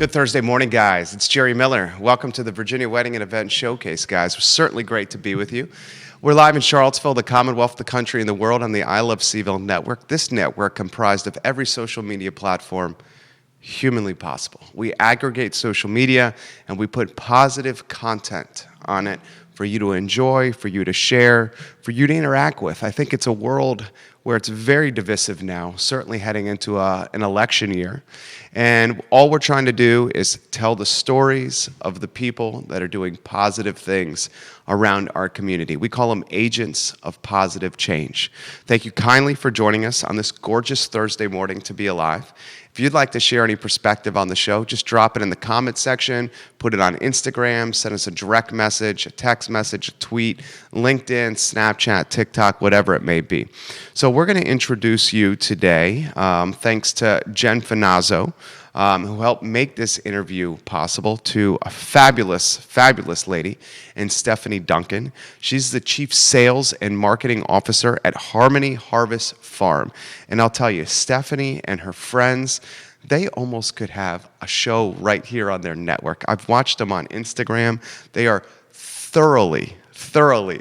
Good Thursday morning, guys. It's Jerry Miller. Welcome to the Virginia Wedding and Event Showcase, guys. It's certainly great to be with you. We're live in Charlottesville, the Commonwealth, the country, and the world on the I Love CVille network. This network comprised of every social media platform humanly possible. We aggregate social media and we put positive content on it for you to enjoy, for you to share, for you to interact with. I think it's a world where it's very divisive now, certainly heading into an election year. And all we're trying to do is tell the stories of the people that are doing positive things around our community. We call them agents of positive change. Thank you kindly for joining us on this gorgeous Thursday morning to be alive. If you'd like to share any perspective on the show, just drop it in the comment section, put it on Instagram, send us a direct message, a text message, a tweet, LinkedIn, Snapchat, TikTok, whatever it may be. So we're going to introduce you today, thanks to Jen Finazzo, who helped make this interview possible, to a fabulous, fabulous lady, and Stephanie Duncan. She's the Chief Sales and Marketing Officer at Harmony Harvest Farm. And I'll tell you, Stephanie and her friends, they almost could have a show right here on their network. I've watched them on Instagram. They are thoroughly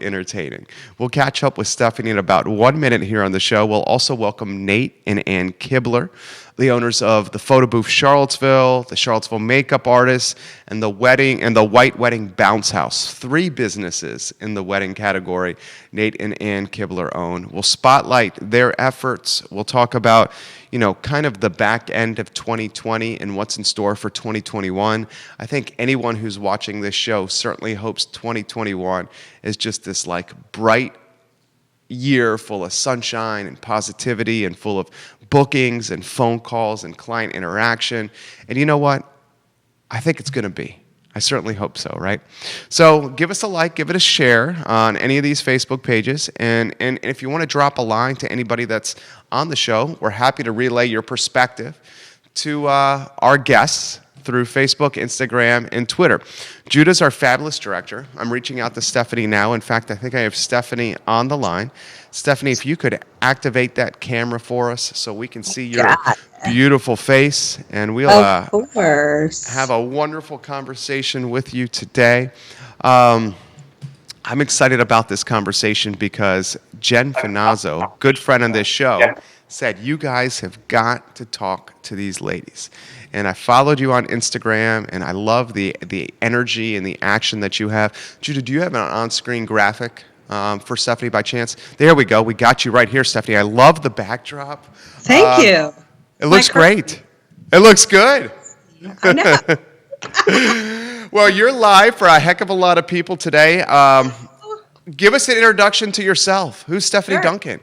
entertaining. We'll catch up with Stephanie in about 1 minute here on the show. We'll also welcome Nate and Ann Kibler, the owners of the Photo Booth Charlottesville, the Charlottesville Makeup Artists, and the White Wedding Bounce House. 3 businesses in the wedding category Nate and Ann Kibler own. We'll spotlight their efforts. We'll talk about, kind of the back end of 2020 and what's in store for 2021. I think anyone who's watching this show certainly hopes 2021 is just this bright year full of sunshine and positivity and full of bookings and phone calls and client interaction. And you know what? I think it's going to be. I certainly hope so, right? So give us a like, give it a share on any of these Facebook pages. And if you want to drop a line to anybody that's on the show, we're happy to relay your perspective to our guests through Facebook, Instagram, and Twitter. Judah's our fabulous director. I'm reaching out to Stephanie now. In fact, I think I have Stephanie on the line. Stephanie, if you could activate that camera for us so we can see your beautiful face, and we'll have a wonderful conversation with you today. I'm excited about this conversation because Jen Finazzo, good friend on this show, said you guys have got to talk to these ladies. And I followed you on Instagram, and I love the energy and the action that you have. Judah, do you have an on-screen graphic for Stephanie by chance? There we go. We got you right here, Stephanie. I love the backdrop. Thank you. It looks great. It looks good. I know. Well, you're live for a heck of a lot of people today. Give us an introduction to yourself. Who's Stephanie Duncan?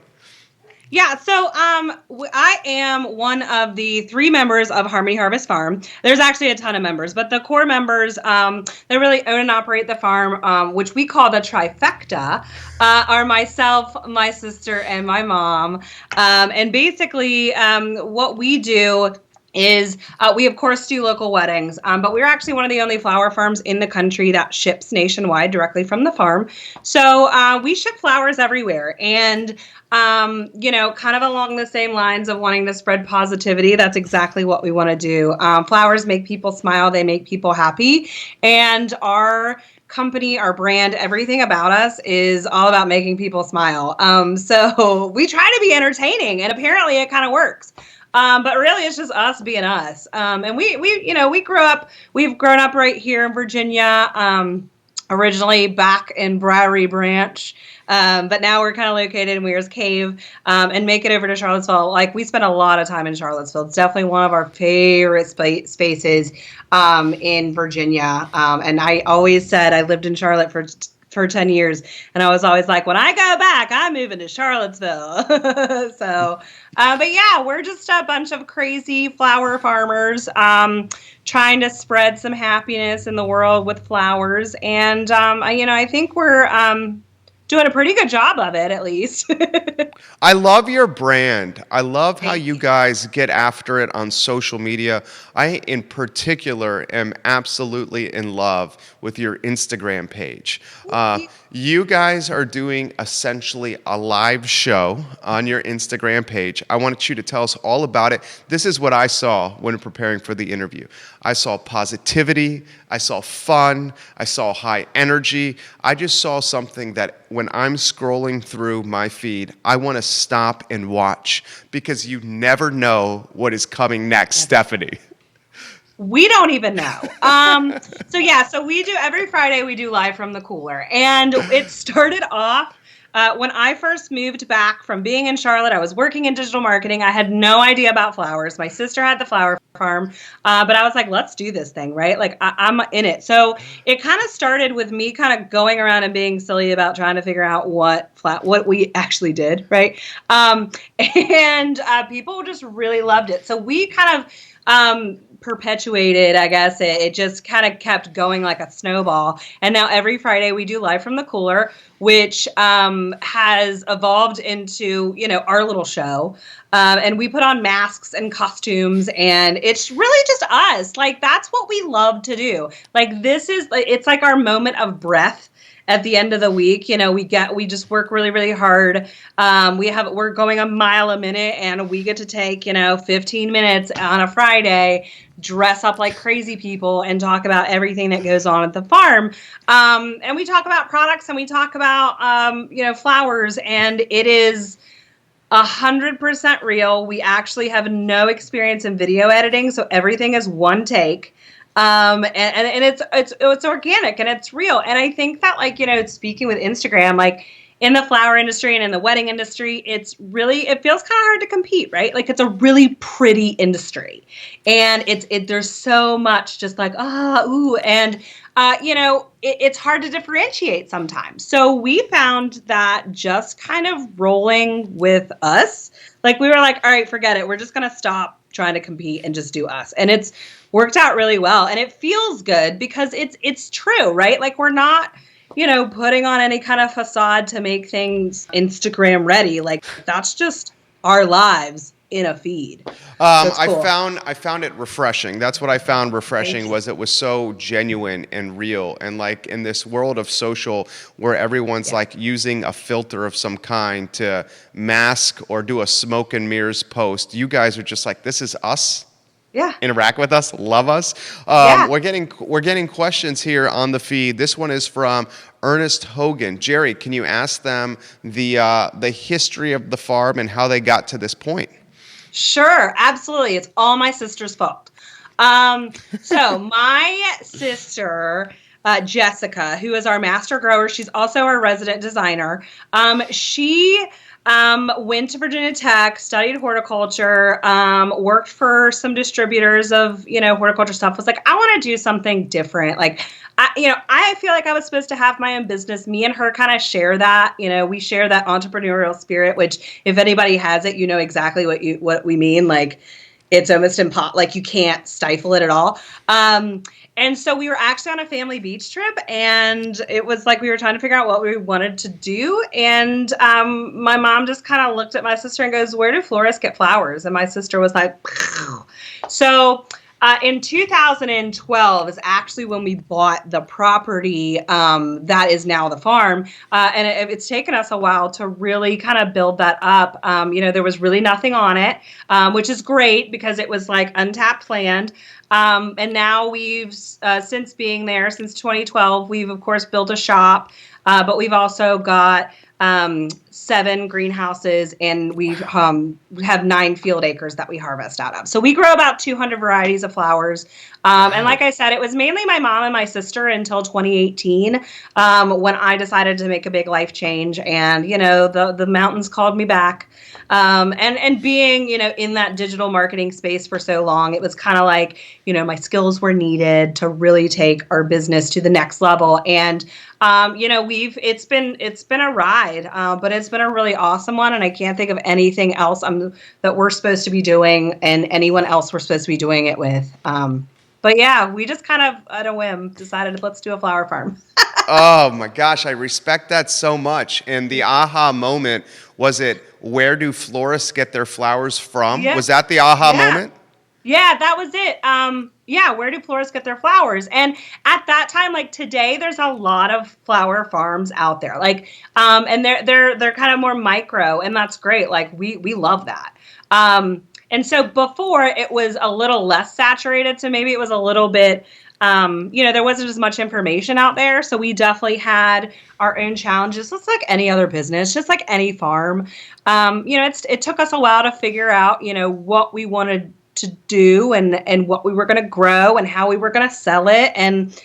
Yeah, so I am one of the 3 members of Harmony Harvest Farm. There's actually a ton of members, but the core members, they really own and operate the farm, which we call the trifecta, are myself, my sister, and my mom. And basically, what we do is we, of course, do local weddings, but we're actually one of the only flower farms in the country that ships nationwide directly from the farm. So we ship flowers everywhere. And kind of along the same lines of wanting to spread positivity, that's exactly what we want to do. Flowers make people smile. They make people happy. And our company, our brand, everything about us is all about making people smile. So we try to be entertaining, and apparently it kind of works. But really, it's just us being us. And we've grown up right here in Virginia, originally back in Briary Branch. But now we're kind of located in Weir's Cave, and make it over to Charlottesville. We spend a lot of time in Charlottesville. It's definitely one of our favorite spaces, in Virginia. And I always said I lived in Charlotte for 10 years. And I was always like, when I go back, I'm moving to Charlottesville. But yeah, we're just a bunch of crazy flower farmers, trying to spread some happiness in the world with flowers. And, I think we're, doing a pretty good job of it, at least. I love your brand. I love how you guys get after it on social media. I, in particular, am absolutely in love with your Instagram page. You guys are doing essentially a live show on your Instagram page. I want you to tell us all about it. This is what I saw when preparing for the interview. I saw positivity, I saw fun, I saw high energy. I just saw something that when I'm scrolling through my feed, I want to stop and watch because you never know what is coming next, Stephanie. We don't even know. So we do every Friday, we do live from the cooler. And it started off when I first moved back from being in Charlotte. I was working in digital marketing. I had no idea about flowers. My sister had the flower farm, but I was like, let's do this thing, right? Like I'm in it. So it kind of started with me kind of going around and being silly about trying to figure out what we actually did, right? And people just really loved it. So we kind of perpetuated, I guess. It just kind of kept going like a snowball. And now every Friday we do live from the cooler, which has evolved into, our little show. And we put on masks and costumes, and it's really just us. Like, that's what we love to do. Like, it's like our moment of breath. At the end of the week, we just work really, really hard. We're going a mile a minute, and we get to take, 15 minutes on a Friday, dress up like crazy people, and talk about everything that goes on at the farm. And we talk about products, and we talk about, flowers, and it is 100% real. We actually have no experience in video editing, so everything is one take. And it's organic and it's real. And I think that speaking with Instagram, like in the flower industry and in the wedding industry, it feels kind of hard to compete, right? Like it's a really pretty industry, and there's so much just like, and it's hard to differentiate sometimes. So we found that just kind of rolling with us, like we were like, all right, forget it. We're just going to stop trying to compete and just do us. And it's worked out really well. And it feels good because it's true, right? Like we're not, putting on any kind of facade to make things Instagram ready. Like that's just our lives in a feed. Cool. I found it refreshing. That's what I found refreshing was it was so genuine and real. And like in this world of social where everyone's like using a filter of some kind to mask or do a smoke and mirrors post, you guys are just like, this is us. Yeah. Interact with us, love us. We're getting questions here on the feed. This one is from Ernest Hogan. Jerry, can you ask them the history of the farm and how they got to this point? Sure, absolutely. It's all my sister's fault. So my sister, Jessica, who is our master grower, she's also our resident designer. She went to Virginia Tech, studied horticulture, worked for some distributors of, horticulture stuff, was like, I want to do something different. Like, I feel like I was supposed to have my own business. Me and her kind of share that, we share that entrepreneurial spirit, which if anybody has it, you know exactly what we mean. Like it's almost impossible, like you can't stifle it at all. And so we were actually on a family beach trip, and it was like we were trying to figure out what we wanted to do. And my mom just kind of looked at my sister and goes, where do florists get flowers? And my sister was like, phew. So in 2012 is actually when we bought the property that is now the farm. And it's taken us a while to really kind of build that up. There was really nothing on it, which is great because it was like untapped land. And now we've, since being there, since 2012, we've of course built a shop, but we've also got 7 greenhouses, and we have 9 field acres that we harvest out of. So we grow about 200 varieties of flowers. And like I said, it was mainly my mom and my sister until 2018 when I decided to make a big life change. And, the mountains called me back. And being, in that digital marketing space for so long, it was kind of like, my skills were needed to really take our business to the next level. And, it's been a ride, but it's been a really awesome one. And I can't think of anything else that we're supposed to be doing and anyone else we're supposed to be doing it with. But yeah, we just kind of at a whim decided let's do a flower farm. Oh my gosh, I respect that so much. And the aha moment, was it where do florists get their flowers from? Yeah. Was that the aha moment? Yeah, that was it. Yeah, where do florists get their flowers? And at that time, like today, there's a lot of flower farms out there. Like, and they're kind of more micro, and that's great. Like we love that. And so before it was a little less saturated, so maybe it was a little bit, there wasn't as much information out there. So we definitely had our own challenges, just like any other business, just like any farm. It took us a while to figure out, what we wanted to do and what we were going to grow and how we were going to sell it. And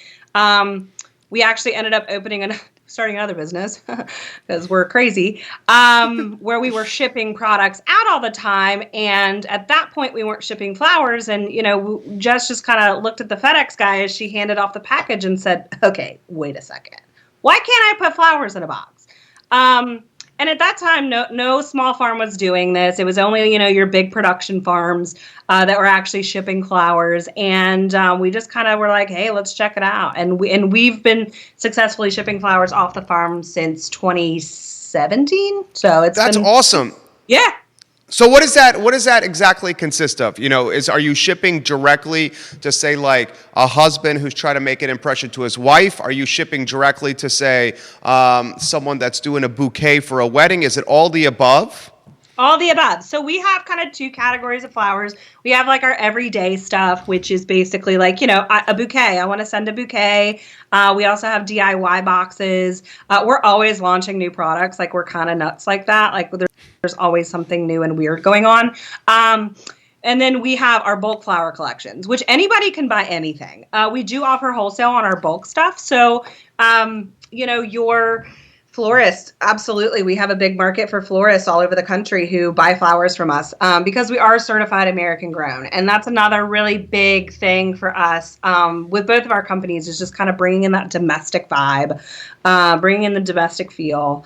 we actually ended up starting another business because we're crazy, where we were shipping products out all the time. And at that point, we weren't shipping flowers. And, Jess just kind of looked at the FedEx guy as she handed off the package and said, okay, wait a second. Why can't I put flowers in a box? And at that time, no small farm was doing this. It was only, your big production farms that were actually shipping flowers. And we just kind of were like, hey, let's check it out. And we've been successfully shipping flowers off the farm since 2017. So That's awesome. Yeah. So what does that exactly consist of? Are you shipping directly to say like a husband who's trying to make an impression to his wife? Are you shipping directly to say someone that's doing a bouquet for a wedding? Is it all the above? All the above. So we have kind of two categories of flowers. We have like our everyday stuff, which is basically like, a bouquet. I want to send a bouquet. We also have DIY boxes. We're always launching new products. Like we're kind of nuts like that. Like there's always something new and weird going on. And then we have our bulk flower collections, which anybody can buy anything. We do offer wholesale on our bulk stuff. So, your florists, absolutely. We have a big market for florists all over the country who buy flowers from us because we are certified American grown. And that's another really big thing for us with both of our companies is just kind of bringing in that domestic vibe, bringing in the domestic feel.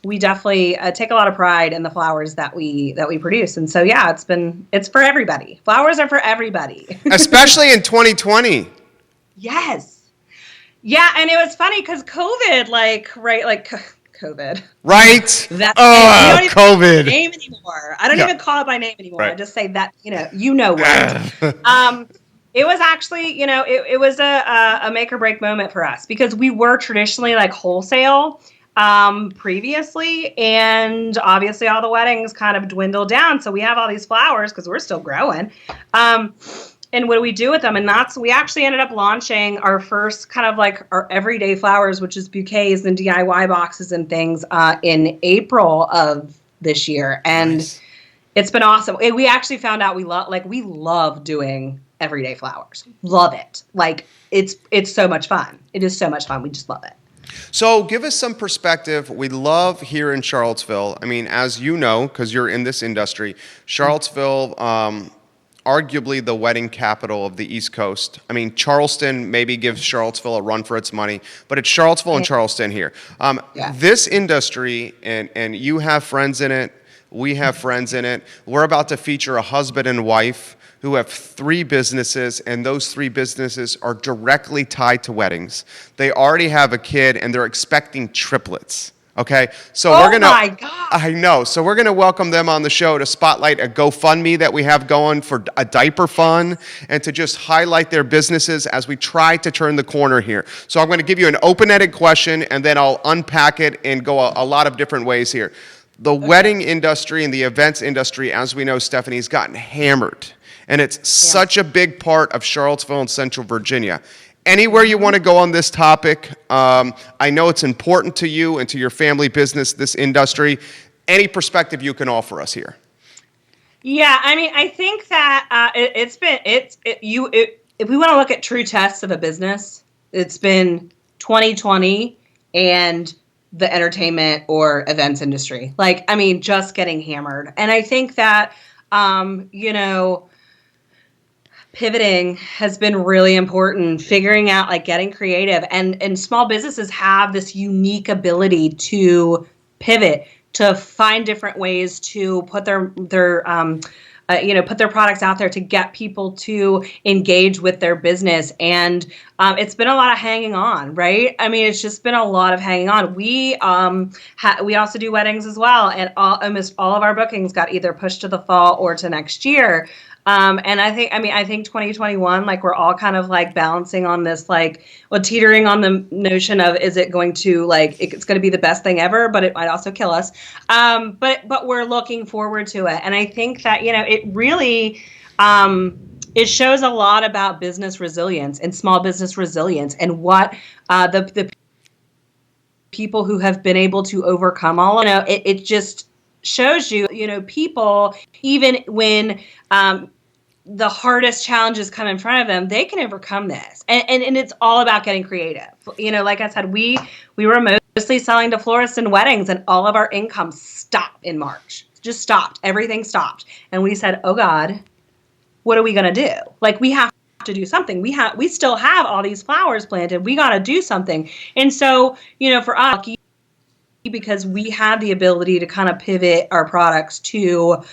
We definitely take a lot of pride in the flowers that we produce. And so, yeah, it's for everybody. Flowers are for everybody. Especially in 2020. Yes. Yeah, and it was funny because COVID, COVID. Right? That COVID. Name anymore. I don't even call it by name anymore. Right. I just say that, what. It was actually, it was a make or break moment for us because we were traditionally like wholesale previously, and obviously all the weddings kind of dwindled down. So we have all these flowers because we're still growing. And what do we do with them? And we actually ended up launching our first kind of like our everyday flowers, which is bouquets and DIY boxes and things in April of this year. And nice. It's been awesome. We actually found out we love doing everyday flowers. Love it. Like it's so much fun. It is so much fun. We just love it. So give us some perspective. We love here in Charlottesville. I mean, as you know, because you're in this industry, Charlottesville, arguably the wedding capital of the East Coast. I mean, Charleston maybe gives Charlottesville a run for its money, but it's Charlottesville and Charleston here. This industry, and you have friends in it, we have friends in it. We're about to feature a husband and wife who have 3 businesses, and those 3 businesses are directly tied to weddings. They already have a kid, and they're expecting triplets. Okay, so we're gonna. Oh my God! I know. So we're gonna welcome them on the show to spotlight a GoFundMe that we have going for a diaper fund, and to just highlight their businesses as we try to turn the corner here. So I'm going to give you an open-ended question, and then I'll unpack it and go a lot of different ways here. The wedding industry and the events industry, as we know, Stephanie, has gotten hammered, and it's such a big part of Charlottesville and Central Virginia. Anywhere you want to go on this topic, I know it's important to you and to your family business, this industry. Any perspective you can offer us here? Yeah, I mean, I think that if we want to look at true tests of a business, it's been 2020 and the entertainment or events industry. Like, I mean, just getting hammered. And I think that, pivoting has been really important, figuring out like getting creative, and small businesses have this unique ability to pivot, to find different ways to put their products out there to get people to engage with their business. And it's been a lot of hanging on, right? I mean, it's just been a lot of hanging on. We also do weddings as well, and almost all of our bookings got either pushed to the fall or to next year. And I think 2021, like we're all kind of like balancing on this, like, well, teetering on the notion of, is it going to like, it's going to be the best thing ever, but it might also kill us. But we're looking forward to it. And I think that, it really, it shows a lot about business resilience and small business resilience and what the people who have been able to overcome all, it just shows you, people, even when the hardest challenges come in front of them, they can overcome this. And it's all about getting creative. Like I said, we were mostly selling to florists and weddings, and all of our income stopped in March. Just stopped. Everything stopped. And we said, oh God, what are we going to do? Like, we have to do something. We still have all these flowers planted. We got to do something. And so, for us, because we have the ability to kind of pivot our products to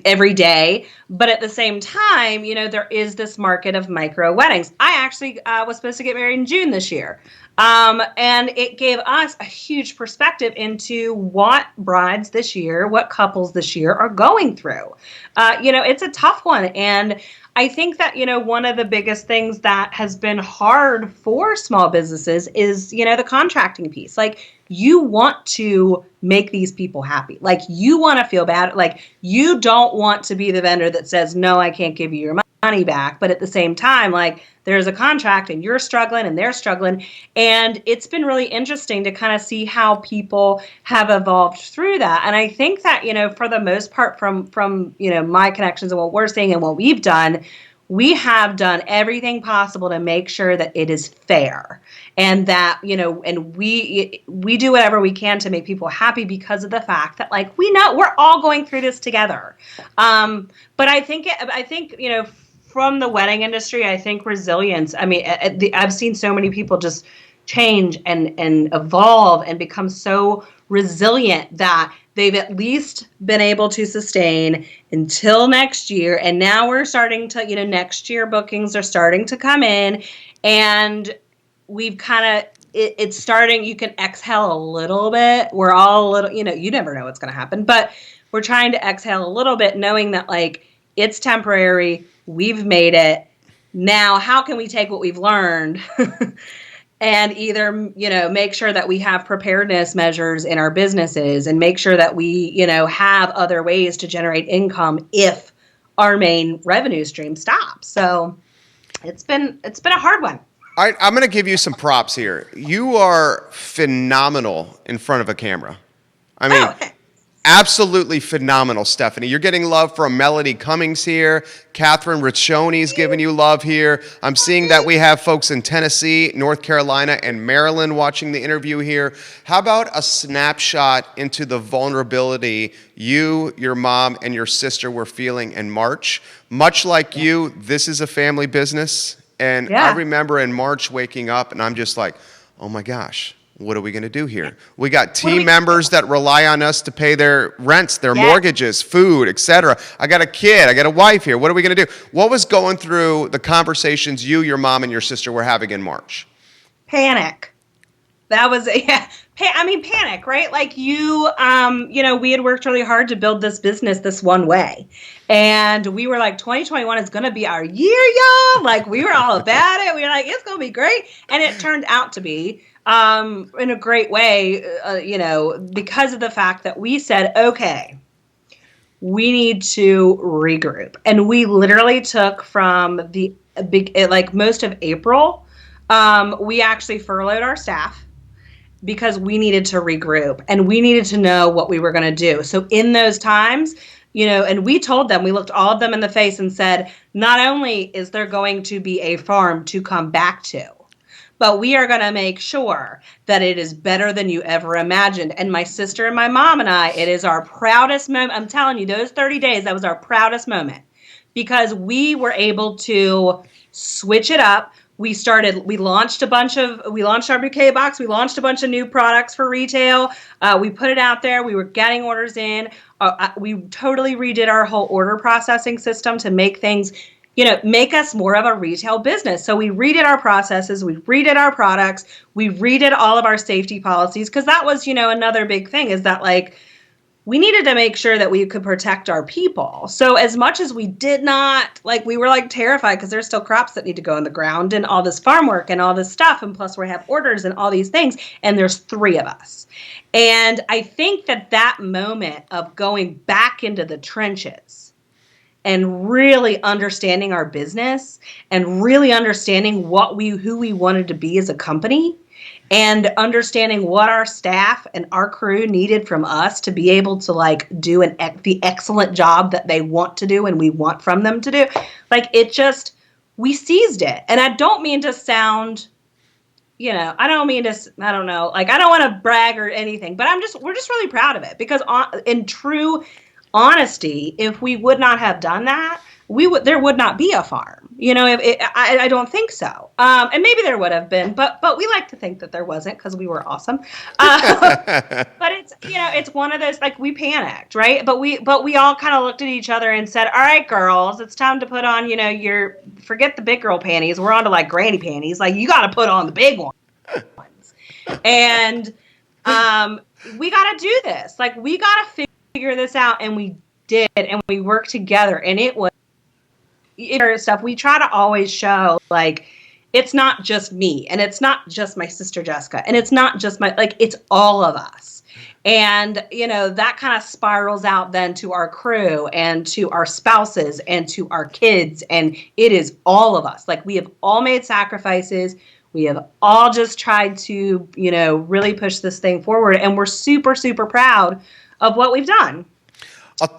every day. But at the same time, there is this market of micro weddings. I actually was supposed to get married in June this year. And it gave us a huge perspective into what brides this year, what couples this year are going through. It's a tough one. And I think that, one of the biggest things that has been hard for small businesses is, the contracting piece. Like, you want to make these people happy. Like, you want to feel bad. Like, you don't want to be the vendor that says, no, I can't give you your money back. But at the same time, like, there's a contract and you're struggling and they're struggling. And it's been really interesting to kind of see how people have evolved through that. And I think that, for the most part, from my connections and what we're seeing and what we've done, we have done everything possible to make sure that it is fair, and that, and we do whatever we can to make people happy, because of the fact that, like, we know we're all going through this together. But I think, from the wedding industry, I think resilience, I've seen so many people just change and evolve and become so resilient that they've at least been able to sustain until next year. And now we're starting to, next year bookings are starting to come in, and we've kind of, it's starting, you can exhale a little bit. We're all a little, you never know what's going to happen, but we're trying to exhale a little bit, knowing that, like, it's temporary. We've made it. Now, how can we take what we've learned and either, make sure that we have preparedness measures in our businesses, and make sure that we, have other ways to generate income if our main revenue stream stops. So it's been a hard one. All right, I'm going to give you some props here. You are phenomenal in front of a camera. Absolutely phenomenal, Stephanie. You're getting love from Melody Cummings here. Catherine Riccioni's giving you love here. I'm seeing that we have folks in Tennessee, North Carolina, and Maryland watching the interview here. How about a snapshot into the vulnerability you, your mom, and your sister were feeling in March? Much like you, this is a family business. And I remember in March waking up and I'm just like, oh my gosh. What are we going to do here? We got team members that rely on us to pay their rents, their mortgages, food, etc. I got a kid. I got a wife here. What are we going to do? What was going through the conversations you, your mom, and your sister were having in March? Panic. That was, panic, right? Like, we had worked really hard to build this business this one way. And we were like, 2021 is going to be our year, y'all. Like, we were all about it. We were like, it's going to be great. And it turned out to be. In a great way, because of the fact that we said, okay, we need to regroup. And we literally took from most of April, we actually furloughed our staff because we needed to regroup and we needed to know what we were going to do. So in those times, and we told them, we looked all of them in the face and said, not only is there going to be a farm to come back to, but we are going to make sure that it is better than you ever imagined. And my sister and my mom and I, it is our proudest moment. I'm telling you, those 30 days, that was our proudest moment, because we were able to switch it up. We launched our bouquet box. We launched a bunch of new products for retail. We put it out there. We were getting orders in. We totally redid our whole order processing system to make things, make us more of a retail business. So we redid our processes, we redid our products, we redid all of our safety policies, because that was, another big thing is that, like, we needed to make sure that we could protect our people. So as much as we did not, like, we were like terrified because there's still crops that need to go in the ground and all this farm work and all this stuff. And plus we have orders and all these things. And there's 3 of us. And I think that moment of going back into the trenches and really understanding our business and really understanding who we wanted to be as a company, and understanding what our staff and our crew needed from us to be able to like do the excellent job that they want to do and we want from them to do. Like, we seized it. And I don't mean to sound, I don't want to brag or anything, but we're just really proud of it, because in true honesty, if we would not have done that, there would not be a farm. I don't think so. And maybe there would have been, but we like to think that there wasn't, because we were awesome. But it's one of those, like, we panicked, right? But we all kind of looked at each other and said, all right, girls, it's time to put on, forget the big girl panties. We're on to like granny panties. Like, you got to put on the big ones. And we got to do this. Like, we got to figure this out. And we did. And we worked together. And it was stuff. We try to always show, like, it's not just me, and it's not just my sister Jessica, and it's not just it's all of us. And that kind of spirals out then to our crew and to our spouses and to our kids, and it is all of us. Like, we have all made sacrifices. We have all just tried to really push this thing forward, and we're super, super proud of what we've done.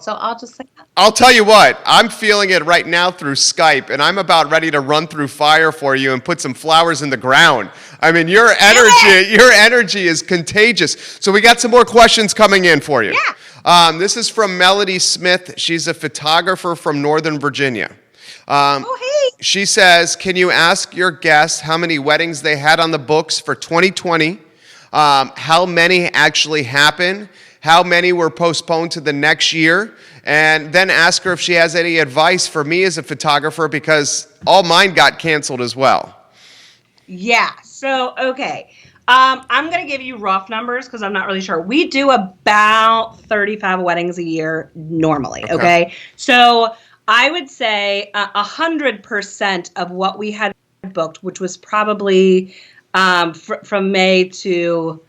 So I'll just say that. I'll tell you what, I'm feeling it right now through Skype, and I'm about ready to run through fire for you and put some flowers in the ground. I mean, your energy is contagious. So we got some more questions coming in for you. Yeah. This is from Melody Smith. She's a photographer from Northern Virginia. Hey. She says, can you ask your guests how many weddings they had on the books for 2020? How many actually happened? How many were postponed to the next year? And then ask her if she has any advice for me as a photographer, because all mine got canceled as well. Yeah. So, okay. I'm going to give you rough numbers because I'm not really sure. We do about 35 weddings a year normally. Okay. So I would say 100% of what we had booked, which was probably from May to...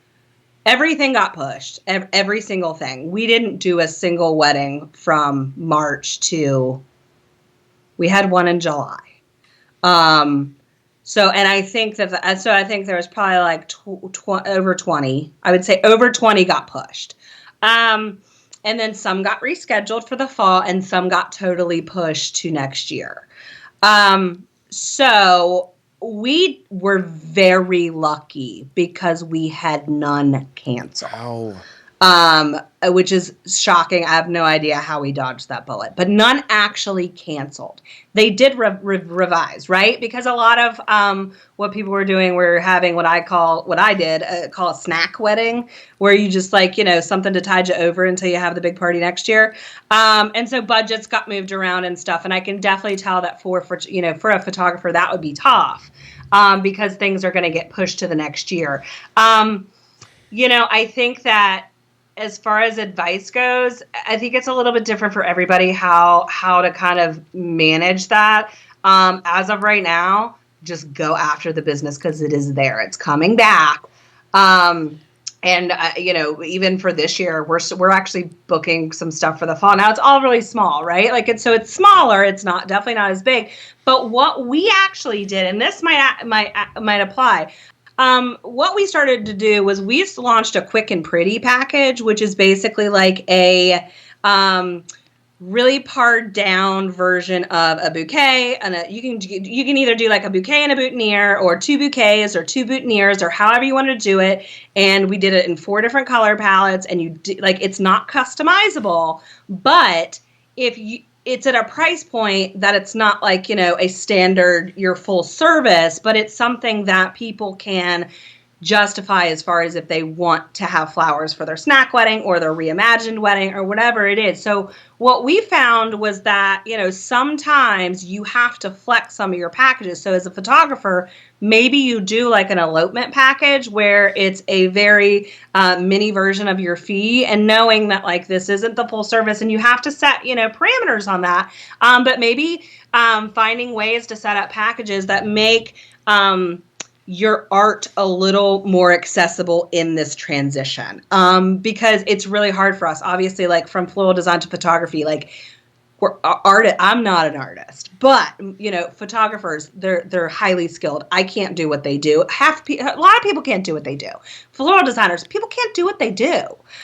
everything got pushed, every single thing. We didn't do a single wedding from March to, we had one in July. And I think I think there was probably like over 20. I would say over 20 got pushed. And then some got rescheduled for the fall, and some got totally pushed to next year. So we were very lucky because we had none cancel. Which is shocking. I have no idea how we dodged that bullet, but none actually canceled. They did revise, right? Because a lot of what people were doing were having what I call a snack wedding, where you just something to tide you over until you have the big party next year. And so budgets got moved around and stuff. And I can definitely tell that for a photographer, that would be tough because things are going to get pushed to the next year. I think that, as far as advice goes, I think it's a little bit different for everybody how to kind of manage that. As of right now, just go after the business because it is there. It's coming back. Even for this year, we're actually booking some stuff for the fall. Now it's all really small, right? It's smaller. It's definitely not as big. But what we actually did, and this might apply. What we started to do was we launched a quick and pretty package, which is basically like a really pared down version of a bouquet. And you can either do like a bouquet and a boutonniere, or 2 bouquets or 2 boutonnieres, or however you want to do it. And we did it in 4 different color palettes, and it's not customizable, but it's at a price point that it's not like, a standard, your full service, but it's something that people can justify as far as if they want to have flowers for their snack wedding or their reimagined wedding or whatever it is. So what we found was that, sometimes you have to flex some of your packages. So as a photographer, maybe you do like an elopement package where it's a very mini version of your fee, and knowing that like this isn't the full service and you have to set, parameters on that. But maybe finding ways to set up packages that make your art a little more accessible in this transition, because it's really hard for us, obviously, like from floral design to photography, like I'm not an artist, but photographers, they're highly skilled. I can't do what they do. A lot of people can't do what they do. Floral designers, people can't do what they do.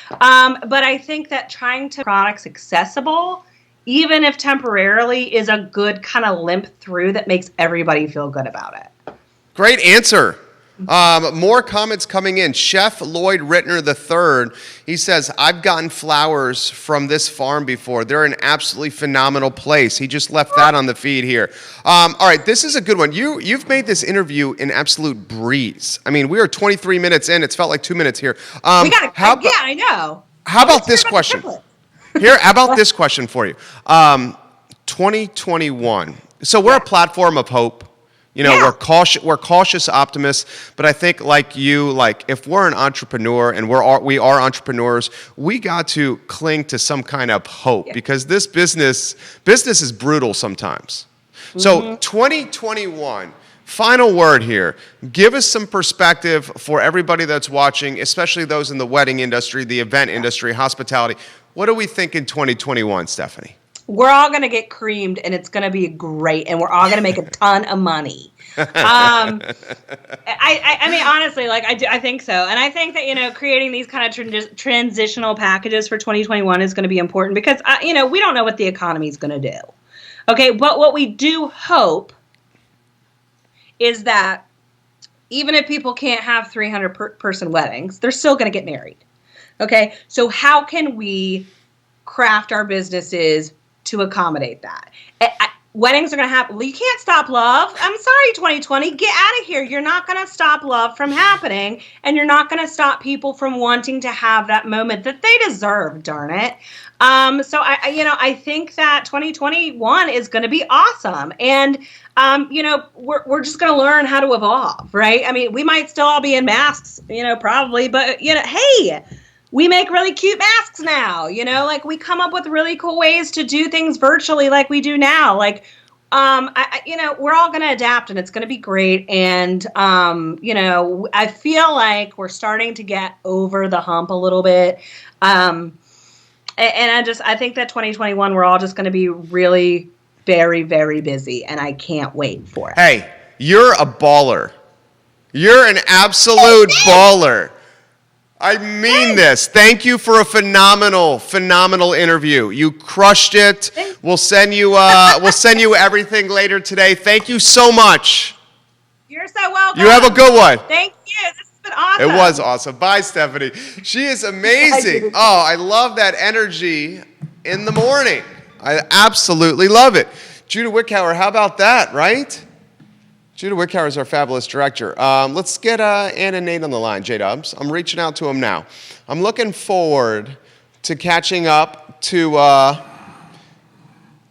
But I think that trying to make products accessible, even if temporarily, is a good kind of limp through that makes everybody feel good about it. Great answer. More comments coming in. Chef Lloyd Rittner III, he says, I've gotten flowers from this farm before. They're an absolutely phenomenal place. He just left that on the feed here. All right, this is a good one. You've made this interview an absolute breeze. I mean, we are 23 minutes in. It's felt like 2 minutes here. Yeah, I know. How about this question? How about this question for you? 2021. So we're a platform of hope. We're cautious optimists, but I think like you, if we're an entrepreneur and we are entrepreneurs, we got to cling to some kind of hope, because this business is brutal sometimes. Mm-hmm. So 2021, final word here. Give us some perspective for everybody that's watching, especially those in the wedding industry, the event industry, hospitality. What do we think in 2021, Stephanie? We're all going to get creamed, and it's going to be great, and we're all going to make a ton of money. I mean, honestly, I think so. And I think that, creating these kind of transitional packages for 2021 is going to be important, because, we don't know what the economy is going to do. Okay, but what we do hope is that even if people can't have 300-person weddings, they're still going to get married. Okay, so how can we craft our businesses to accommodate that? Weddings are going to happen. You can't stop love. I'm sorry, 2020. Get out of here. You're not going to stop love from happening, and you're not going to stop people from wanting to have that moment that they deserve, darn it. So I think that 2021 is going to be awesome. And, we're just going to learn how to evolve, right? I mean, we might still all be in masks, probably, but, hey, we make really cute masks now, we come up with really cool ways to do things virtually like we do now. We're all going to adapt, and it's going to be great. And, I feel like we're starting to get over the hump a little bit. And I think that 2021, we're all just going to be really very, very busy, and I can't wait for it. Hey, you're a baller. You're an absolute baller. I mean this. Thank you for a phenomenal interview. You crushed it. We'll send you everything later today. Thank you so much. You're so welcome. You have a good one. Thank you. This has been awesome. It was awesome. Bye, Stephanie. She is amazing. Oh, I love that energy in the morning. I absolutely love it. Judah Wickhauer, how about that, right? Judah Wickhauer is our fabulous director. Let's get Ann and Nate on the line, J-Dubs. I'm reaching out to them now. I'm looking forward to catching up to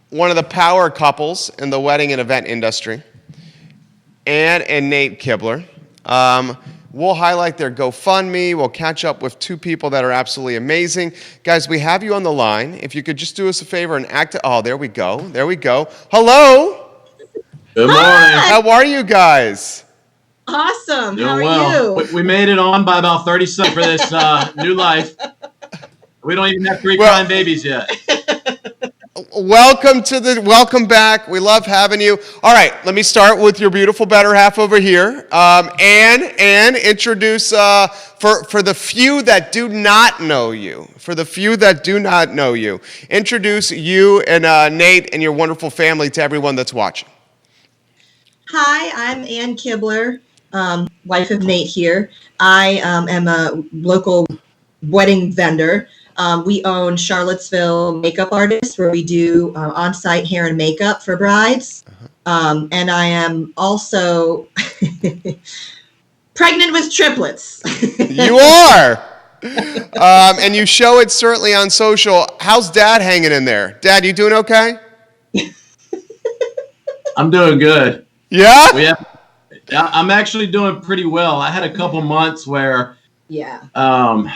one of the power couples in the wedding and event industry, Ann and Nate Kibler. We'll highlight their GoFundMe. We'll catch up with two people that are absolutely amazing. Guys, we have you on the line. If you could just do us a favor and act. Oh, there we go. There we go. Hello. Good morning. How are you guys? Awesome. Doing How are well. you? We made it on by about 30 seconds for this new life. We don't even have three-time babies yet. Welcome back. We love having you. All right, let me start with your beautiful better half over here. Ann, introduce for the few that do not know you. Introduce you and Nate and your wonderful family to everyone that's watching. Hi, I'm Ann Kibler, wife of Nate here. I am a local wedding vendor. We own Charlottesville Makeup Artists, where we do on-site hair and makeup for brides. And I am also Pregnant with triplets. You are. And you show it certainly on social. How's Dad hanging in there? Dad, you doing okay? I'm doing good. Yeah? I'm actually doing pretty well. I had a couple months where I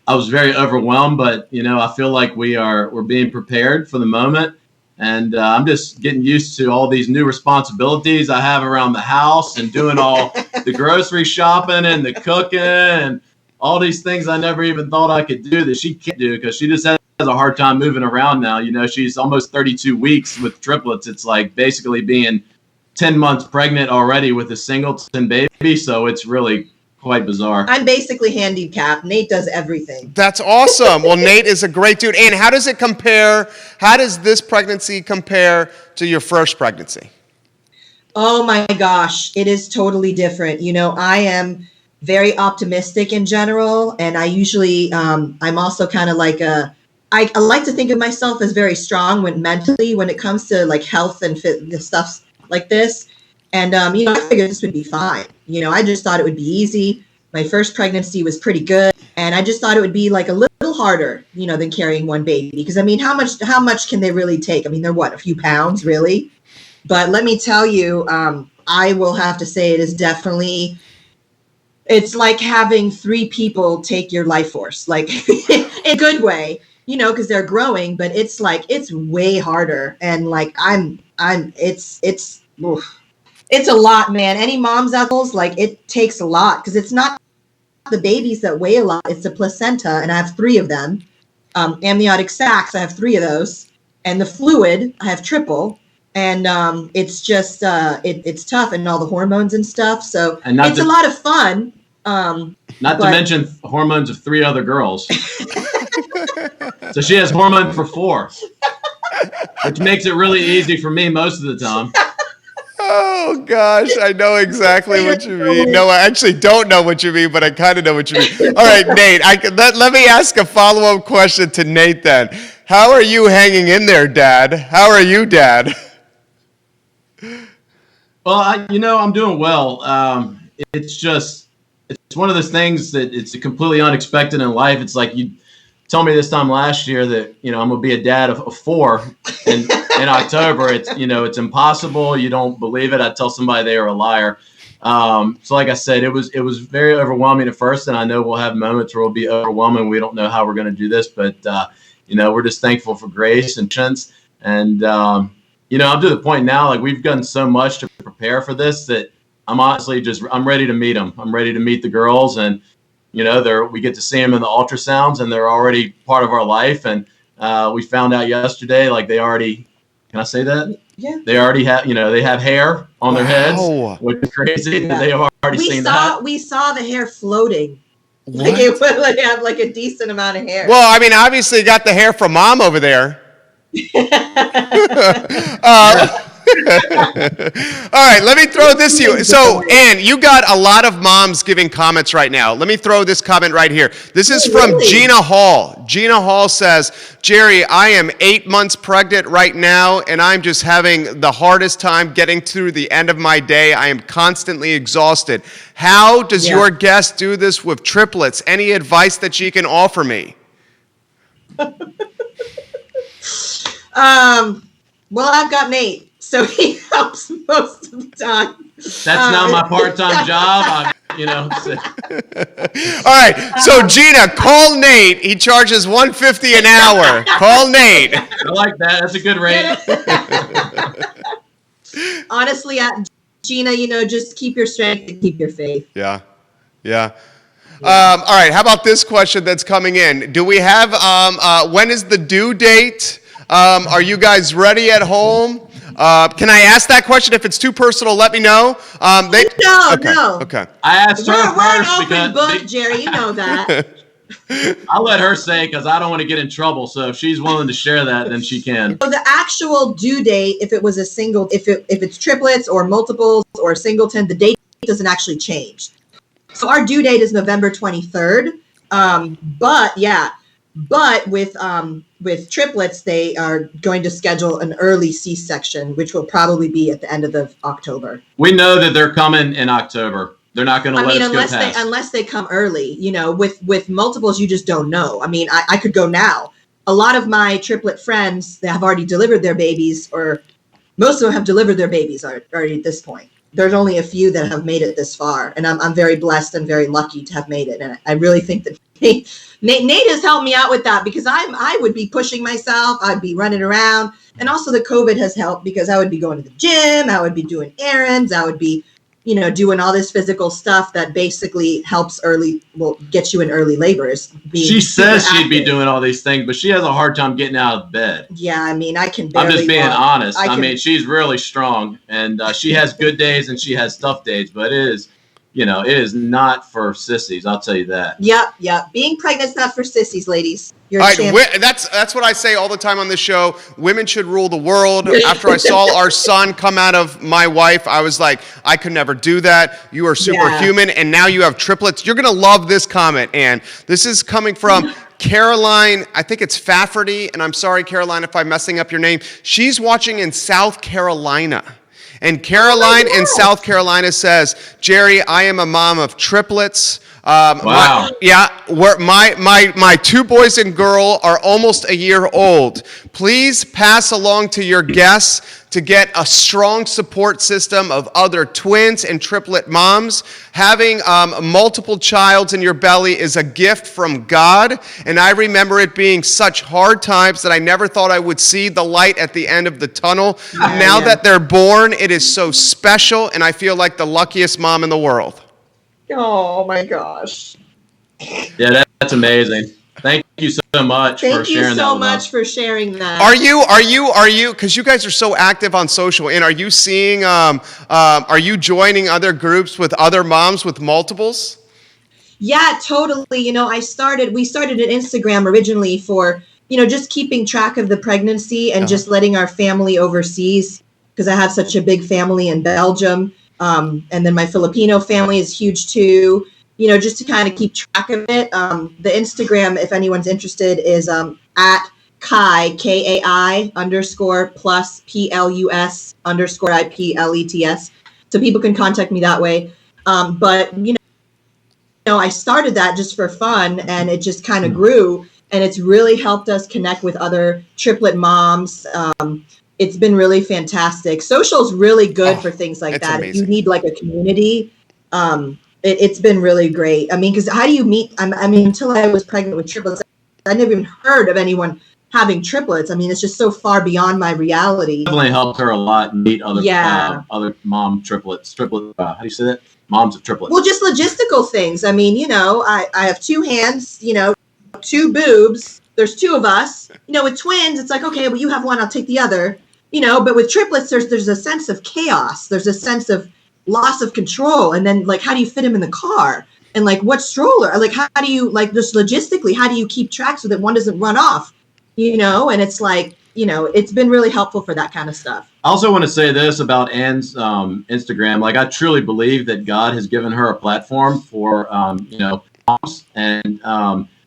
was very overwhelmed, but I feel like we're being prepared for the moment, and I'm just getting used to all these new responsibilities I have around the house and doing all the grocery shopping and the cooking and all these things I never even thought I could do that she can't do because she just has a hard time moving around now. She's almost 32 weeks with triplets. It's like basically being 10 months pregnant already with a singleton baby, so it's really quite bizarre. I'm basically handicapped. Nate does everything. That's awesome. Well, Nate is a great dude. And how does it compare? How does this pregnancy compare to your first pregnancy? Oh my gosh, it is totally different. I am very optimistic in general, and I usually, I'm also kind of like I like to think of myself as very strong mentally when it comes to like health and fitness stuff like this. And, I figured this would be fine. I just thought it would be easy. My first pregnancy was pretty good. And I just thought it would be like a little harder, than carrying one baby. Because, how much can they really take? They're a few pounds, really? But let me tell you, I will have to say it is definitely, it's like having 3 people take your life force, like in a good way, because they're growing. But it's like, it's way harder. And like, it's a lot, man. Any moms out there, like it takes a lot because it's not the babies that weigh a lot. It's the placenta, and I have 3 of them. Amniotic sacs, I have 3 of those, and the fluid, I have triple. And it's just it's tough, and all the hormones and stuff. So it's a lot of fun. Not to mention hormones of 3 other girls. So she has hormone for 4, which makes it really easy for me most of the time. Oh, gosh, I know exactly what you mean. No, I actually don't know what you mean, but I kind of know what you mean. All right, Nate, let me ask a follow-up question to Nate then. How are you hanging in there, Dad? How are you, Dad? Well, I'm doing well. It's one of those things that it's completely unexpected in life. It's like you told me this time last year that, I'm going to be a dad of 4 in October. It's impossible. You don't believe it. I tell somebody they are a liar. So like I said, it was very overwhelming at first. And I know we'll have moments where it'll be overwhelming. We don't know how we're going to do this, but, we're just thankful for grace and chance. And, I'm to the point now, like we've done so much to prepare for this that I'm honestly I'm ready to meet them. I'm ready to meet the girls, and, we get to see them in the ultrasounds, and they're already part of our life. And we found out yesterday, like they already, can I say that? Yeah. They already have, they have hair on their heads, which is crazy. Yeah. They have already seen that. We saw the hair floating. What? Like it would have like a decent amount of hair. Well, obviously you got the hair from Mom over there. All right, let me throw this to you. So, Ann, you got a lot of moms giving comments right now. Let me throw this comment right here. This is from Gina Hall. Gina Hall says, Jerry, I am 8 months pregnant right now, and I'm just having the hardest time getting through the end of my day. I am constantly exhausted. How does your guest do this with triplets? Any advice that she can offer me? Well, I've got Nate, so he helps most of the time. That's now my part-time job. All right, so Gina, call Nate. He charges $150 an hour. Call Nate. I like that. That's a good rate. Honestly, Gina, just keep your strength and keep your faith. Yeah. All right, how about this question that's coming in? Do we have, when is the due date? Are you guys ready at home? Can I ask that question? If it's too personal, let me know. No. Okay. I asked her We're an first open book, Jerry. You know that. I'll let her say because I don't want to get in trouble. So if she's willing to share that, then she can. So the actual due date, if it was a single, if it's triplets or multiples or singleton, the date doesn't actually change. So our due date is November 23rd. But with triplets, they are going to schedule an early C-section, which will probably be at the end of October. We know that they're coming in October. They're not going to I let mean, us go past. unless they come early, with multiples, you just don't know. I mean, I could go now. A lot of my triplet friends that have already delivered their babies, or most of them have delivered their babies already at this point. There's only a few that have made it this far, and I'm very blessed and very lucky to have made it. And I really think that Nate has helped me out with that, because I would be pushing myself, I'd be running around, and also the COVID has helped, because I would be going to the gym, I would be doing errands, I would be doing all this physical stuff that basically helps get you in early labors. She says she'd be doing all these things, but she has a hard time getting out of bed. Yeah, I mean, I can barely I'm just being walk. honest. I mean, she's really strong, and she has good days and she has tough days, but it is not for sissies. I'll tell you that. Yep. Being pregnant's not for sissies, ladies. You're All a right, champion. that's what I say all the time on this show. Women should rule the world. After I saw our son come out of my wife, I was like, I could never do that. You are superhuman, and now you have triplets. You're going to love this comment, Ann. This is coming from Caroline, I think it's Fafferty, and I'm sorry, Caroline, if I'm messing up your name. She's watching in South Carolina. And Caroline in South Carolina says, Jerry, I am a mom of triplets. Wow. My two boys and girl are almost a year old. Please pass along to your guests to get a strong support system of other twins and triplet moms. Having multiple childs in your belly is a gift from God, and I remember it being such hard times that I never thought I would see the light at the end of the tunnel. Now that they're born, it is so special, and I feel like the luckiest mom in the world. Oh my gosh. Yeah, that's amazing. Thank you so much for sharing that. Thank you so much for sharing that. Are you, because you guys are so active on social, and are you seeing, are you joining other groups with other moms with multiples? Yeah, totally. We started an Instagram originally for, just keeping track of the pregnancy and just letting our family overseas, because I have such a big family in Belgium. And then my Filipino family is huge too, just to kind of keep track of it. The Instagram, if anyone's interested, is at Kai, KAI _ plus PLUS _ IPLETS. So people can contact me that way. But, I started that just for fun, and it just kind of grew, and it's really helped us connect with other triplet moms. It's been really fantastic. Social's really good for things like that. Amazing. If you need like a community, it's been really great. I mean, because how do you meet? I mean, until I was pregnant with triplets, I never even heard of anyone having triplets. I mean, it's just so far beyond my reality. Definitely helped her a lot meet other mom triplets. How do you say that? Moms of triplets. Well, just logistical things. I mean, I have two hands, two boobs. There's two of us. With twins, it's like, okay, well, you have one, I'll take the other. But with triplets, there's a sense of chaos. There's a sense of loss of control. And then, like, how do you fit them in the car? And, like, what stroller? Like, how do you, like, just logistically, how do you keep track so that one doesn't run off? And it's like, it's been really helpful for that kind of stuff. I also want to say this about Ann's Instagram. Like, I truly believe that God has given her a platform for, moms. And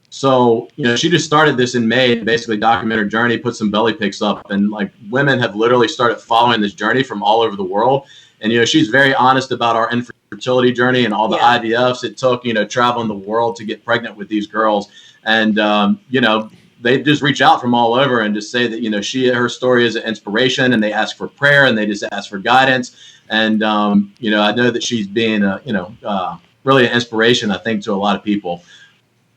so, she just started this in May, basically document her journey, put some belly pics up, and like women have literally started following this journey from all over the world. And, she's very honest about our infertility journey and all the IVFs it took, traveling the world to get pregnant with these girls. And, they just reach out from all over and just say that, her story is an inspiration, and they ask for prayer, and they just ask for guidance. And, I know that she's being, really an inspiration, I think, to a lot of people.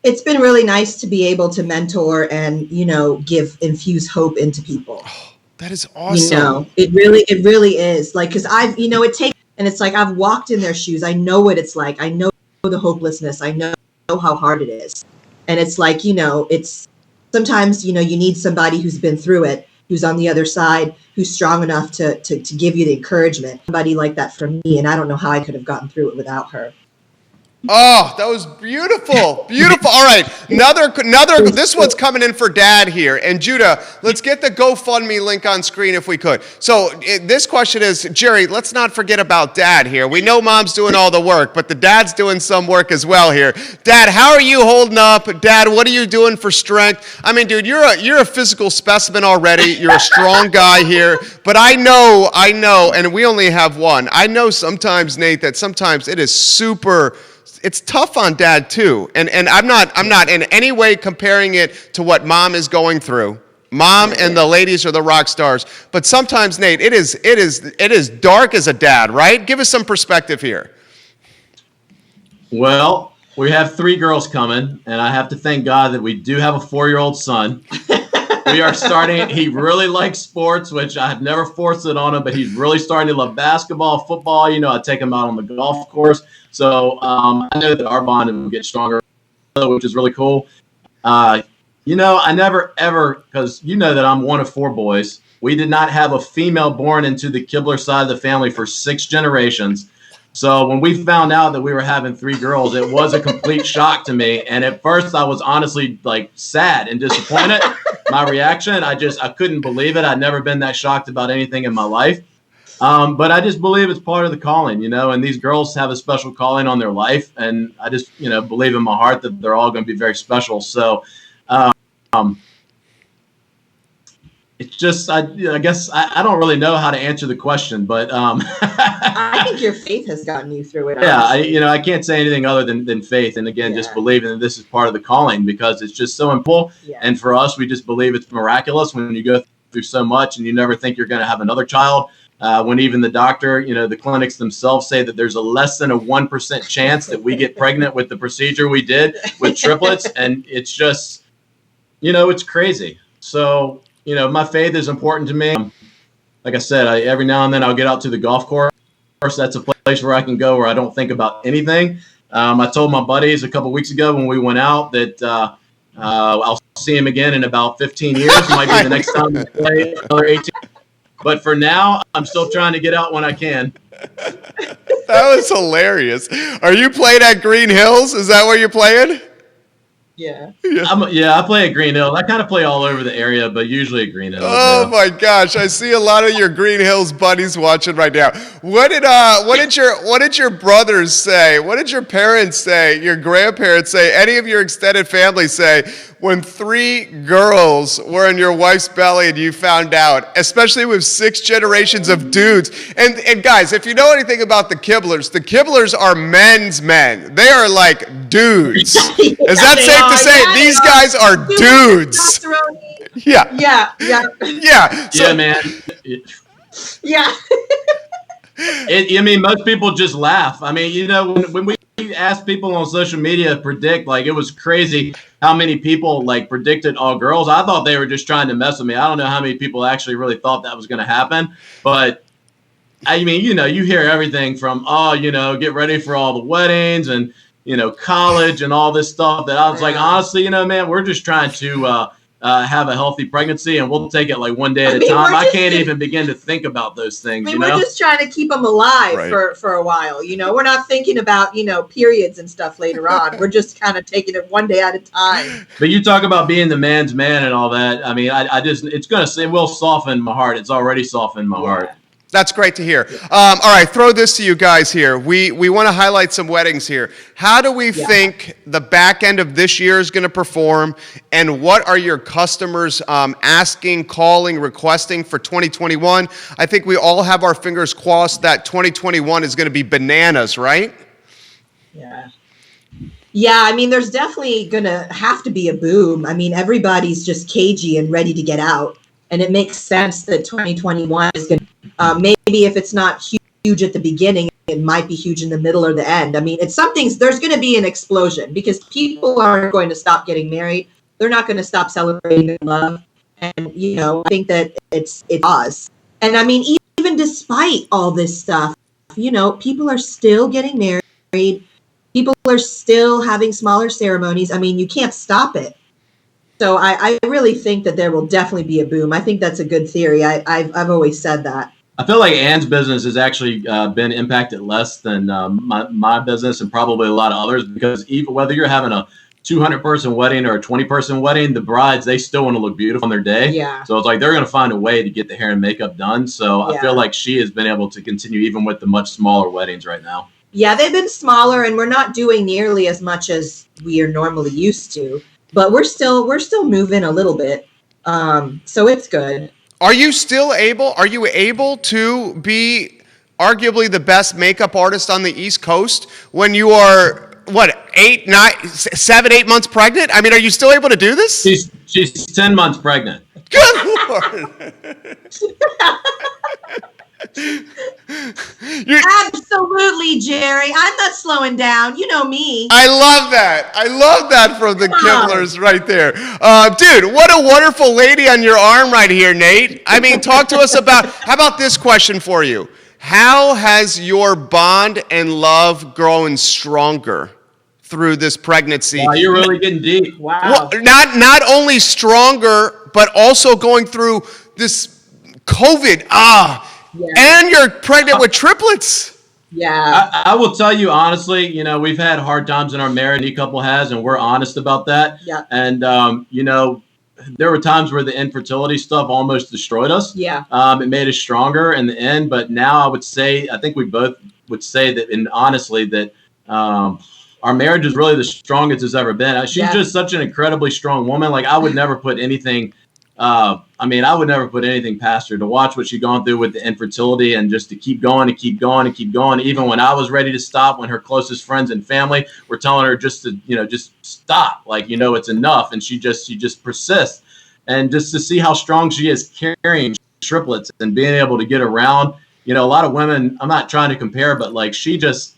It's been really nice to be able to mentor and, infuse hope into people. Oh, that is awesome. It really is. Like, because it takes, and it's like, I've walked in their shoes. I know what it's like. I know the hopelessness. I know how hard it is. And it's like, it's sometimes, you need somebody who's been through it, who's on the other side, who's strong enough to give you the encouragement. Somebody like that for me. And I don't know how I could have gotten through it without her. Oh, that was beautiful. Beautiful. All right. Another, this one's coming in for Dad here. And Judah, let's get the GoFundMe link on screen if we could. So this question is, Jerry, let's not forget about Dad here. We know Mom's doing all the work, but the Dad's doing some work as well here. Dad, how are you holding up? Dad, what are you doing for strength? I mean, dude, you're a physical specimen already. You're a strong guy here. But I know, and we only have one. I know sometimes, Nate, that sometimes it is it's tough on Dad too, and I'm not in any way comparing it to what Mom is going through. Mom and the ladies are the rock stars, but sometimes, Nate, it is dark as a dad, right? Give us some perspective here. Well, we have 3 girls coming, and I have to thank God that we do have a 4-year-old son. We are starting. He really likes sports, which I have never forced it on him, but he's really starting to love basketball, football. You know, I take him out on the golf course. So I know that our bond will get stronger, which is really cool. You know, I never ever, because you know that I'm one of 4 boys. We did not have a female born into the Kibler side of the family for 6 generations. So when we found out that we were having 3 girls, it was a complete shock to me. And at first I was honestly like sad and disappointed. My reaction, I couldn't believe it. I'd never been that shocked about anything in my life. But I just believe it's part of the calling, you know, and these girls have a special calling on their life. And I just, you know, believe in my heart that they're all going to be very special. So it's just, I guess I don't really know how to answer the question, but I think your faith has gotten you through it. Yeah, I can't say anything other than faith. And again, just believing that this is part of the calling, because it's just so important. Yeah. And for us, we just believe it's miraculous when you go through so much and you never think you're going to have another child. When even the doctor, you know, the clinics themselves say that there's a less than a 1% chance that we get pregnant with the procedure we did with triplets. And it's just, you know, it's crazy. So, you know, my faith is important to me. Like I said, every now and then I'll get out to the golf course. That's a place where I can go where I don't think about anything. I told my buddies a couple weeks ago when we went out that I'll see him again in about 15 years. It might be the next time we play another 18. But for now, I'm still trying to get out when I can. That was hilarious. Are you playing at Green Hills? Is that where you're playing? Yeah. I play at Green Hills. I kind of play all over the area, but usually at Green Hills. Oh my gosh, I see a lot of your Green Hills buddies watching right now. What did your brothers say? What did your parents say? Your grandparents say? Any of your extended family say when 3 girls were in your wife's belly and you found out? Especially with 6 generations of dudes. And guys, if you know anything about the Kiblers are men's men. They are like dudes. Is that safe to say? These guys are dudes. Yeah. So, man. Yeah. I mean, most people just laugh. I mean, you know, when we asked people on social media to predict, like, it was crazy how many people like predicted all girls. I thought they were just trying to mess with me. I don't know how many people actually really thought that was going to happen. But I mean, you know, you hear everything from, you know, get ready for all the weddings and, you know, college and all this stuff, that I was like, honestly, you know, man, we're just trying to have a healthy pregnancy, and we'll take it like one day at a time. I can't even begin to think about those things. I mean, we're just trying to keep them alive for a while. You know, we're not thinking about, you know, periods and stuff later on. We're just kind of taking it one day at a time. But you talk about being the man's man and all that. I mean, it will soften my heart. It's already softened my heart. That's great to hear. All right, throw this to you guys here. We want to highlight some weddings here. How do we think the back end of this year is going to perform, and what are your customers asking, calling, requesting for 2021? I think we all have our fingers crossed that 2021 is going to be bananas, right? Yeah. Yeah, I mean, there's definitely going to have to be a boom. I mean, everybody's just cagey and ready to get out. And it makes sense that 2021 is going to, maybe if it's not huge at the beginning, it might be huge in the middle or the end. I mean, there's going to be an explosion because people aren't going to stop getting married. They're not going to stop celebrating their love. And, you know, I think that it's us. And I mean, even despite all this stuff, you know, people are still getting married. People are still having smaller ceremonies. I mean, you can't stop it. So I really think that there will definitely be a boom. I think that's a good theory. I've always said that. I feel like Ann's business has actually been impacted less than my business and probably a lot of others, because even whether you're having a 200-person wedding or a 20-person wedding, the brides, they still want to look beautiful on their day. Yeah. So it's like they're going to find a way to get the hair and makeup done. So I feel like she has been able to continue even with the much smaller weddings right now. Yeah, they've been smaller, and we're not doing nearly as much as we are normally used to, but we're still moving a little bit. So it's good. Are you able to be arguably the best makeup artist on the East Coast when you are, 8 months pregnant? I mean, are you still able to do this? She's 10 months pregnant. Good Lord. Absolutely, Jerry. I'm not slowing down. You know me. I love that from the Kiblers right there. Dude, what a wonderful lady on your arm right here, Nate. I mean, talk to us how about this question for you? How has your bond and love grown stronger through this pregnancy? Wow, you're really getting deep. Wow. Well, not only stronger, but also going through this COVID. And you're pregnant with triplets. Yeah. I will tell you honestly, we've had hard times in our marriage. Any couple has, and we're honest about that. Yeah. And there were times where the infertility stuff almost destroyed us. Yeah. It made us stronger in the end. But now I think we both would say that, and honestly, that our marriage is really the strongest it's ever been. She's just such an incredibly strong woman. Like, I would never put anything. I would never put anything past her to watch what she's gone through with the infertility and just to keep going and keep going and keep going. Even when I was ready to stop, when her closest friends and family were telling her just to, just stop, like, it's enough. And she just persists. And just to see how strong she is carrying triplets and being able to get around, a lot of women, I'm not trying to compare, but like, she's just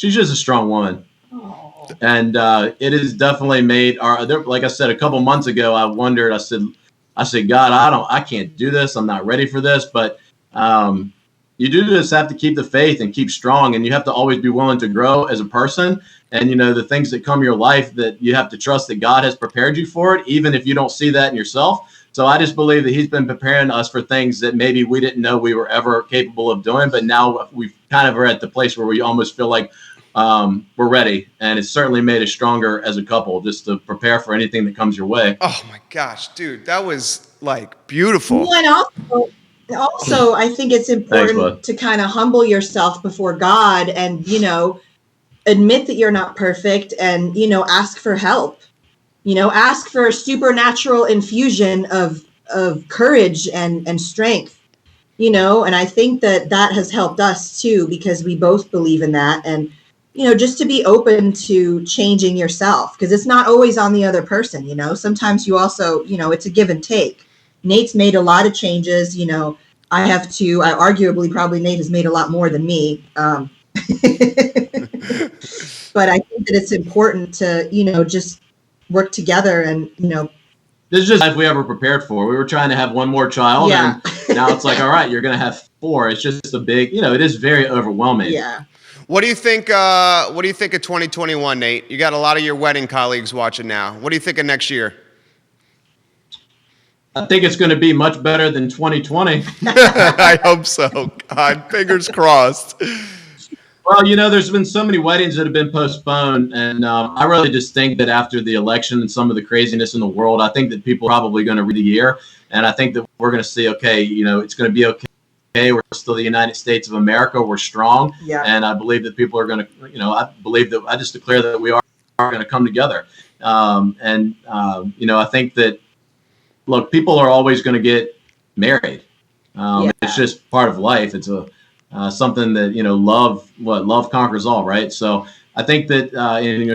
a strong woman. Oh. And it has definitely made like I said, a couple months ago, I wondered, I said, God, I can't do this. I'm not ready for this. But you do just have to keep the faith and keep strong. And you have to always be willing to grow as a person. And, the things that come your life, that you have to trust that God has prepared you for it, even if you don't see that in yourself. So I just believe that he's been preparing us for things that maybe we didn't know we were ever capable of doing. But now we kind of are at the place where we almost feel like we're ready, and it's certainly made us stronger as a couple, just to prepare for anything that comes your way. Oh my gosh, dude, that was like beautiful. Well, and also, I think it's important to kind of humble yourself before God, and admit that you're not perfect, and ask for help. Ask for a supernatural infusion of courage and strength. And I think that has helped us too, because we both believe in that. And just to be open to changing yourself, because it's not always on the other person. Sometimes you also, it's a give and take. Nate's made a lot of changes. I have to. Arguably, probably Nate has made a lot more than me. But I think that it's important to, just work together and, This is just life we ever prepared for. We were trying to have one more child, and now it's like, all right, you're going to have 4. It's just a big, it is very overwhelming. Yeah. What do you think? What do you think of 2021, Nate? You got a lot of your wedding colleagues watching now. What do you think of next year? I think it's going to be much better than 2020. I hope so. God, fingers crossed. Well, there's been so many weddings that have been postponed, and I really just think that after the election and some of the craziness in the world, I think that people are probably going to read the year, and I think that we're going to see, okay, it's going to be okay. We're still the United States of America. We're strong, and I believe that people are going to, I just declare that we are going to come together, I think that, look, people are always going to get married. It's just part of life. It's something that, love conquers all, right? So I think that,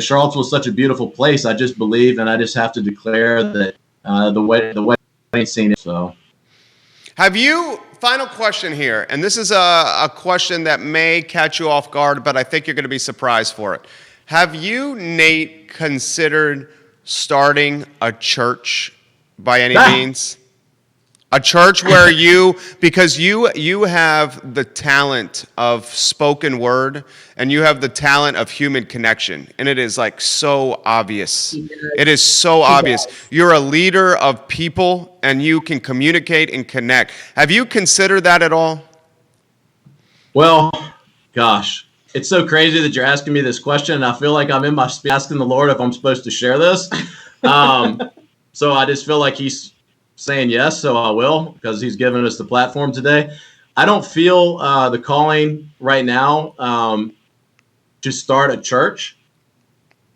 Charlottesville is such a beautiful place. I just believe, and I just have to declare that the wedding scene. So, final question here, and this is a question that may catch you off guard, but I think you're going to be surprised for it. Have you, Nate, considered starting a church by any means? A church where because you have the talent of spoken word and you have the talent of human connection, and it is like so obvious. It is so obvious. You're a leader of people and you can communicate and connect. Have you considered that at all? Well, gosh, it's so crazy that you're asking me this question, and I feel like I'm in my asking the Lord if I'm supposed to share this. So I just feel like he's saying yes, so I will, because he's given us the platform today. I don't feel the calling right now to start a church.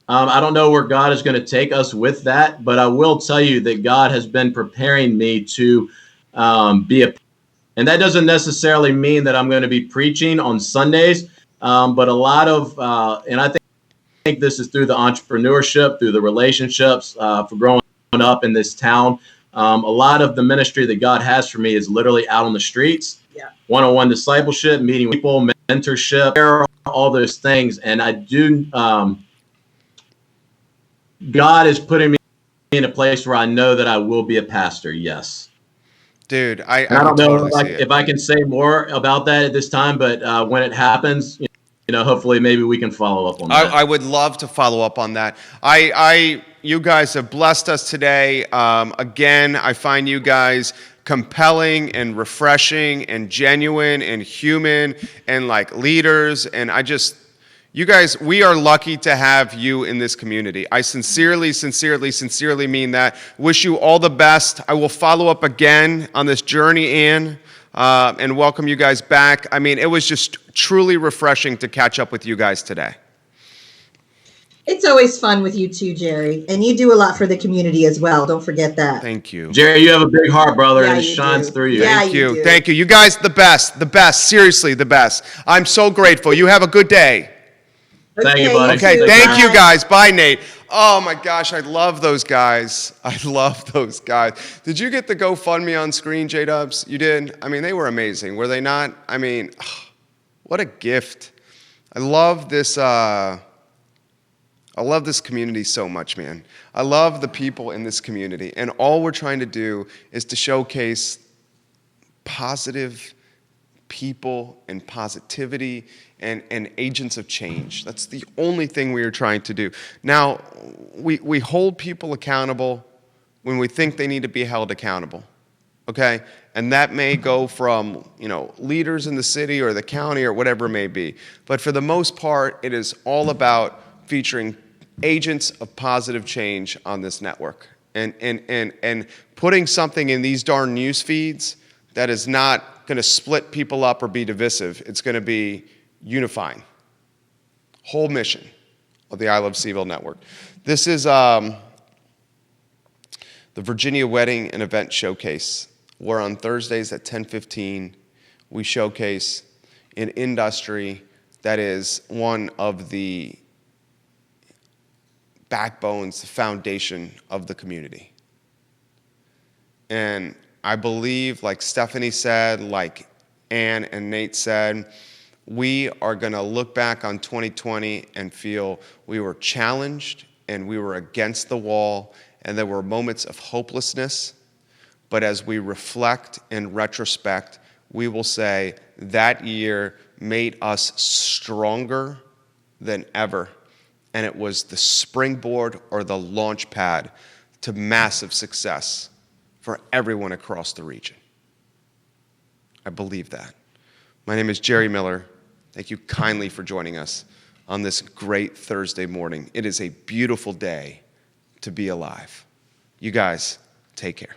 I don't know where God is going to take us with that, but I will tell you that God has been preparing me to be a, and that doesn't necessarily mean that I'm going to be preaching on Sundays, but a lot of, and I think this is through the entrepreneurship, through the relationships, for growing up in this town. A lot of the ministry that God has for me is literally out on the streets, one-on-one discipleship, meeting people, mentorship, all those things. And I do, God is putting me in a place where I know that I will be a pastor. Yes. Dude, I don't know totally see it. if I can say more about that at this time, but when it happens, hopefully maybe we can follow up on that. I would love to follow up on that. You guys have blessed us today. Again, I find you guys compelling and refreshing and genuine and human and like leaders. And you guys, we are lucky to have you in this community. I sincerely mean that. Wish you all the best. I will follow up again on this journey, Ann, and welcome you guys back. I mean, it was just truly refreshing to catch up with you guys today. It's always fun with you too, Jerry. And you do a lot for the community as well. Don't forget that. Thank you. Jerry, you have a big heart, brother, Yeah, and it you shines do. through you. Yeah, Thank you. do. Thank you. You guys, the best. Seriously, the best. I'm so grateful. You have a good day. Thank you, buddy. Okay, Bye. thank you guys. Bye, Nate. Oh my gosh, I love those guys. Did you get the GoFundMe on screen, J-Dubs? You did? I mean, they were amazing, were they not? I mean, what a gift. I love this community so much, man. I love the people in this community, and all we're trying to do is to showcase positive people and positivity and agents of change. That's the only thing we are trying to do. Now, we hold people accountable when we think they need to be held accountable, okay? And that may go from, leaders in the city or the county or whatever it may be. But for the most part, it is all about featuring agents of positive change on this network and putting something in these darn news feeds that is not going to split people up or be divisive. It's going to be unifying. Whole mission of the I Love CVille network. This is the Virginia Wedding and Event Showcase, where on Thursdays at 10:15 we showcase an industry that is one of the backbones, the foundation of the community. And I believe, like Stephanie said, like Ann and Nate said, we are going to look back on 2020 and feel we were challenged and we were against the wall and there were moments of hopelessness. But as we reflect and retrospect, we will say that year made us stronger than ever. And it was the springboard or the launch pad to massive success for everyone across the region. I believe that. My name is Jerry Miller. Thank you kindly for joining us on this great Thursday morning. It is a beautiful day to be alive. You guys, take care.